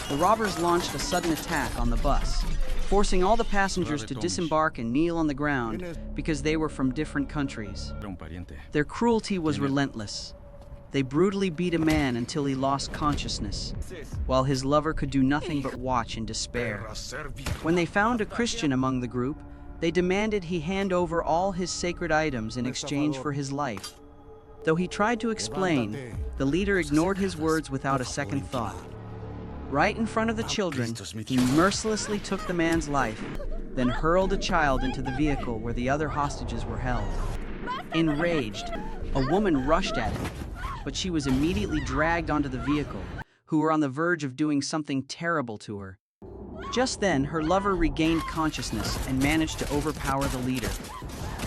the robbers launched a sudden attack on the bus, forcing all the passengers to disembark and kneel on the ground because they were from different countries. Their cruelty was relentless. They brutally beat a man until he lost consciousness, while his lover could do nothing but watch in despair. When they found a Christian among the group, they demanded he hand over all his sacred items in exchange for his life. Though he tried to explain, the leader ignored his words without a second thought. Right in front of the children, he mercilessly took the man's life, then hurled a child into the vehicle where the other hostages were held. Enraged, a woman rushed at him, but she was immediately dragged onto the vehicle, who were on the verge of doing something terrible to her. Just then, her lover regained consciousness and managed to overpower the leader.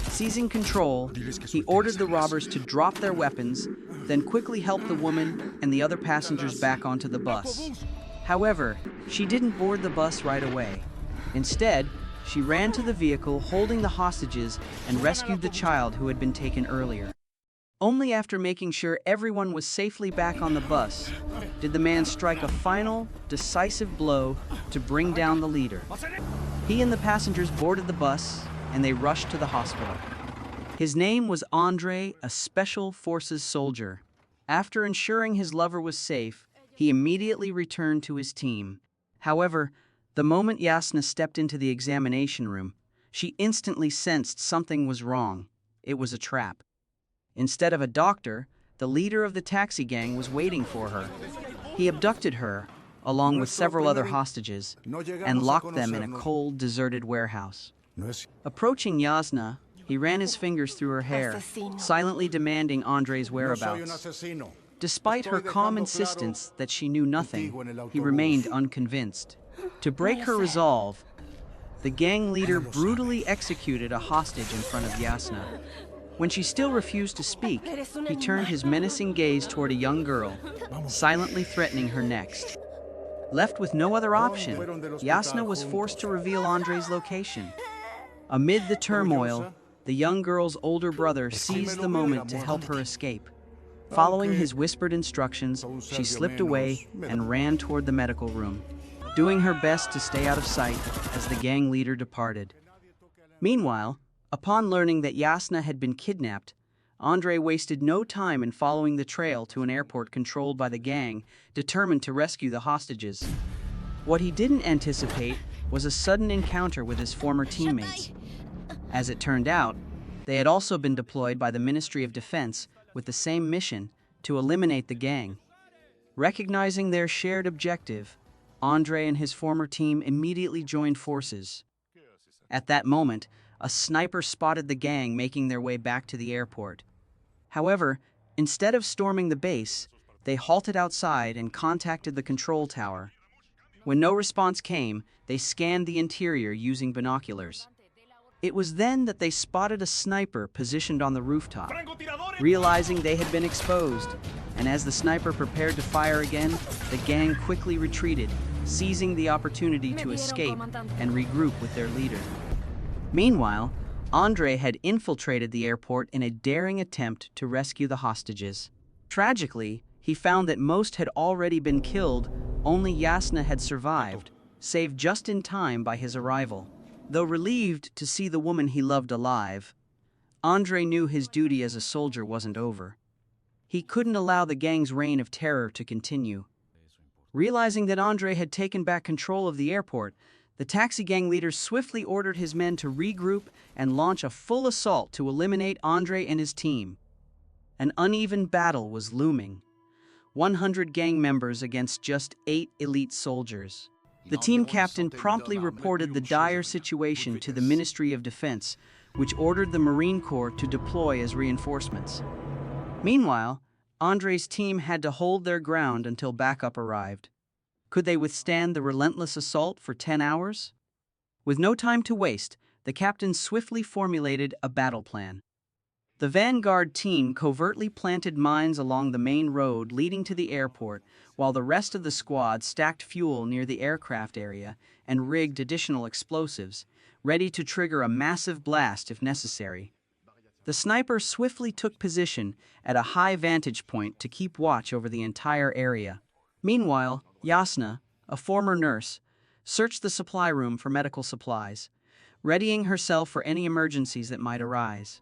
Seizing control, he ordered the robbers to drop their weapons, then quickly helped the woman and the other passengers back onto the bus. However, she didn't board the bus right away. Instead, she ran to the vehicle holding the hostages and rescued the child who had been taken earlier. Only after making sure everyone was safely back on the bus did the man strike a final, decisive blow to bring down the leader. He and the passengers boarded the bus, and they rushed to the hospital. His name was Andre, a Special Forces soldier. After ensuring his lover was safe, he immediately returned to his team. However, the moment Yasna stepped into the examination room, she instantly sensed something was wrong. It was a trap. Instead of a doctor, the leader of the taxi gang was waiting for her. He abducted her, along with several other hostages, and locked them in a cold, deserted warehouse. Approaching Yasna, he ran his fingers through her hair, silently demanding Andre's whereabouts. Despite her calm insistence that she knew nothing, he remained unconvinced. To break her resolve, the gang leader brutally executed a hostage in front of Yasna. When she still refused to speak, he turned his menacing gaze toward a young girl, silently threatening her next. Left with no other option, Yasna was forced to reveal Andre's location. Amid the turmoil, the young girl's older brother seized the moment to help her escape. Following his whispered instructions, she slipped away and ran toward the medical room, doing her best to stay out of sight as the gang leader departed. Meanwhile, upon learning that Yasna had been kidnapped, Andre wasted no time in following the trail to an airport controlled by the gang, determined to rescue the hostages. What he didn't anticipate was a sudden encounter with his former teammates. As it turned out, they had also been deployed by the Ministry of Defense with the same mission to eliminate the gang. Recognizing their shared objective, Andre and his former team immediately joined forces. At that moment, a sniper spotted the gang making their way back to the airport. However, instead of storming the base, they halted outside and contacted the control tower. When no response came, they scanned the interior using binoculars. It was then that they spotted a sniper positioned on the rooftop. Realizing they had been exposed, and as the sniper prepared to fire again, the gang quickly retreated, seizing the opportunity to escape and regroup with their leader. Meanwhile, Andre had infiltrated the airport in a daring attempt to rescue the hostages. Tragically, he found that most had already been killed, only Yasna had survived, saved just in time by his arrival. Though relieved to see the woman he loved alive, Andre knew his duty as a soldier wasn't over. He couldn't allow the gang's reign of terror to continue. Realizing that Andre had taken back control of the airport, the taxi gang leader swiftly ordered his men to regroup and launch a full assault to eliminate Andre and his team. An uneven battle was looming. 100 gang members against just 8 elite soldiers. The team captain promptly reported the dire situation to the Ministry of Defense, which ordered the Marine Corps to deploy as reinforcements. Meanwhile, Andre's team had to hold their ground until backup arrived. Could they withstand the relentless assault for 10 hours? With no time to waste, the captain swiftly formulated a battle plan. The vanguard team covertly planted mines along the main road leading to the airport, while the rest of the squad stacked fuel near the aircraft area and rigged additional explosives, ready to trigger a massive blast if necessary. The sniper swiftly took position at a high vantage point to keep watch over the entire area. Meanwhile, Yasna, a former nurse, searched the supply room for medical supplies, readying herself for any emergencies that might arise.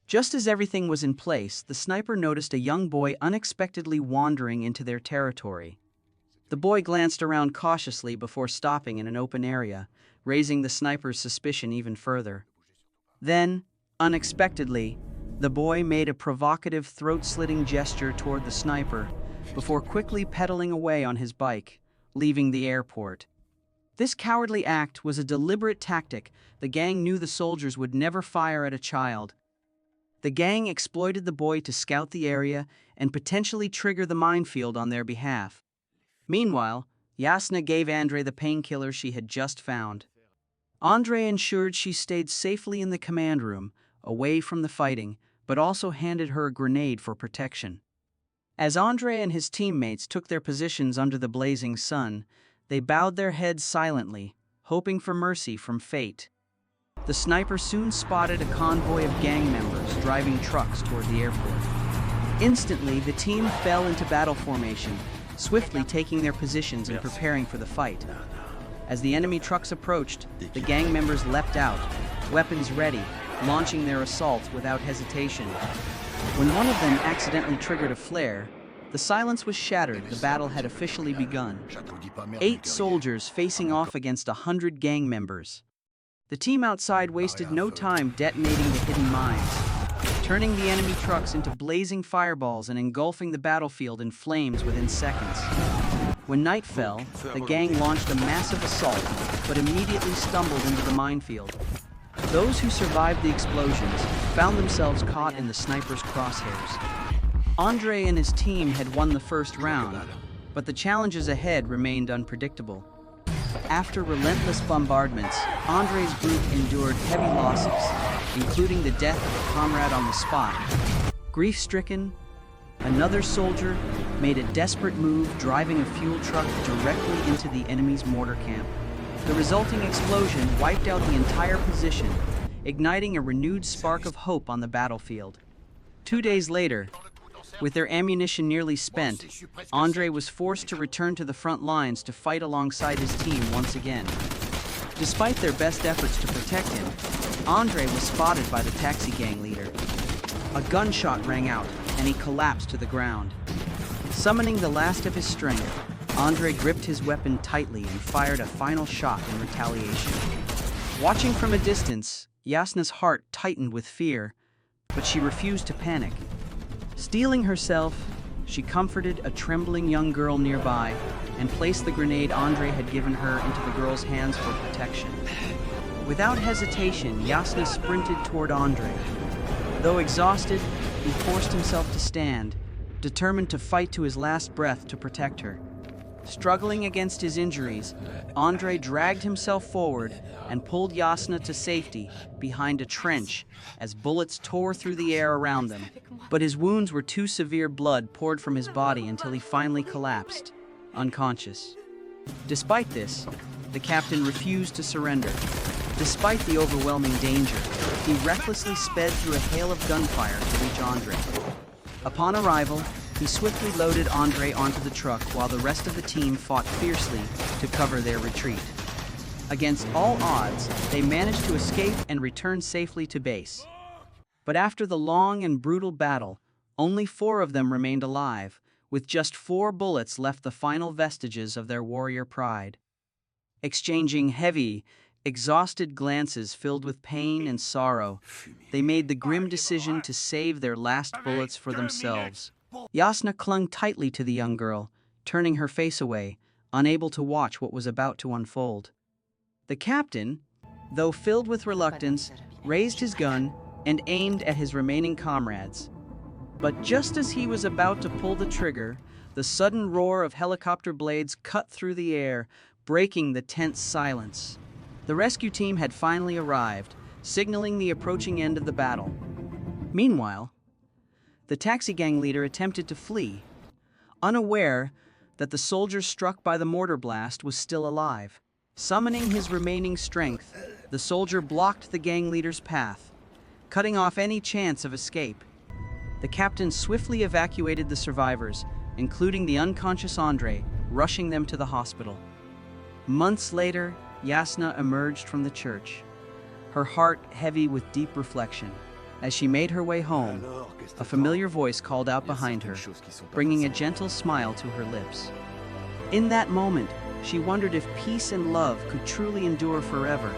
Just as everything was in place, the sniper noticed a young boy unexpectedly wandering into their territory. The boy glanced around cautiously before stopping in an open area, raising the sniper's suspicion even further. Then, unexpectedly, the boy made a provocative throat-slitting gesture toward the sniper before quickly pedaling away on his bike, leaving the airport. This cowardly act was a deliberate tactic. The gang knew the soldiers would never fire at a child. The gang exploited the boy to scout the area and potentially trigger the minefield on their behalf. Meanwhile, Yasna gave Andrei the painkiller she had just found. Andrei ensured she stayed safely in the command room, away from the fighting, but also handed her a grenade for protection. As Andrei and his teammates took their positions under the blazing sun, they bowed their heads silently, hoping for mercy from fate. The sniper soon spotted a convoy of gang members driving trucks toward the airport. Instantly, the team fell into battle formation, swiftly taking their positions and preparing for the fight. As the enemy trucks approached, the gang members leapt out, weapons ready, launching their assault without hesitation. When one of them accidentally triggered a flare, the silence was shattered. The battle had officially begun. 8 soldiers facing off against 100 gang members. The team outside wasted no time detonating the hidden mines, turning the enemy trucks into blazing fireballs and engulfing the battlefield in flames within seconds. When night fell, the gang launched a massive assault, but immediately stumbled into the minefield. Those who survived the explosions found themselves caught in the sniper's crosshairs. Andrei and his team had won the first round, but the challenges ahead remained unpredictable. After relentless bombardments, Andrei's group endured heavy losses, including the death of a comrade on the spot. Grief-stricken, another soldier made a desperate move, driving a fuel truck directly into the enemy's mortar camp. The resulting explosion wiped out the entire position, igniting a renewed spark of hope on the battlefield. 2 days later, with their ammunition nearly spent, Andrei was forced to return to the front lines to fight alongside his team once again. Despite their best efforts to protect him, Andrei was spotted by the taxi gang leader. A gunshot rang out, and he collapsed to the ground. Summoning the last of his strength, Andrei gripped his weapon tightly and fired a final shot in retaliation. Watching from a distance, Yasna's heart tightened with fear, but she refused to panic. Steeling herself, she comforted a trembling young girl nearby and placed the grenade Andrei had given her into the girl's hands for protection. Without hesitation, Yasna sprinted toward Andrei. Though exhausted, he forced himself to stand, determined to fight to his last breath to protect her. Struggling against his injuries, Andrei dragged himself forward and pulled Yasna to safety behind a trench as bullets tore through the air around them. But his wounds were too severe. Blood poured from his body until he finally collapsed, unconscious. Despite this, the captain refused to surrender. Despite the overwhelming danger, he recklessly sped through a hail of gunfire to reach Andrei. Upon arrival, he swiftly loaded Andrei onto the truck while the rest of the team fought fiercely to cover their retreat. Against all odds, they managed to escape and return safely to base. But after the long and brutal battle, only 4 of them remained alive, with just 4 bullets left, the final vestiges of their warrior pride. Exchanging heavy, exhausted glances filled with pain and sorrow, they made the grim decision to save their last bullets for themselves. Yasna clung tightly to the young girl, turning her face away, unable to watch what was about to unfold. The captain, though filled with reluctance, raised his gun and aimed at his remaining comrades. But just as he was about to pull the trigger, the sudden roar of helicopter blades cut through the air, breaking the tense silence. The rescue team had finally arrived, signaling the approaching end of the battle. Meanwhile, the taxi gang leader attempted to flee, unaware that the soldier struck by the mortar blast was still alive. Summoning his remaining strength, the soldier blocked the gang leader's path, cutting off any chance of escape. The captain swiftly evacuated the survivors, including the unconscious Andrei, rushing them to the hospital. Months later, Yasna emerged from the church, her heart heavy with deep reflection. As she made her way home, a familiar voice called out behind her, bringing a gentle smile to her lips. In that moment, she wondered if peace and love could truly endure forever.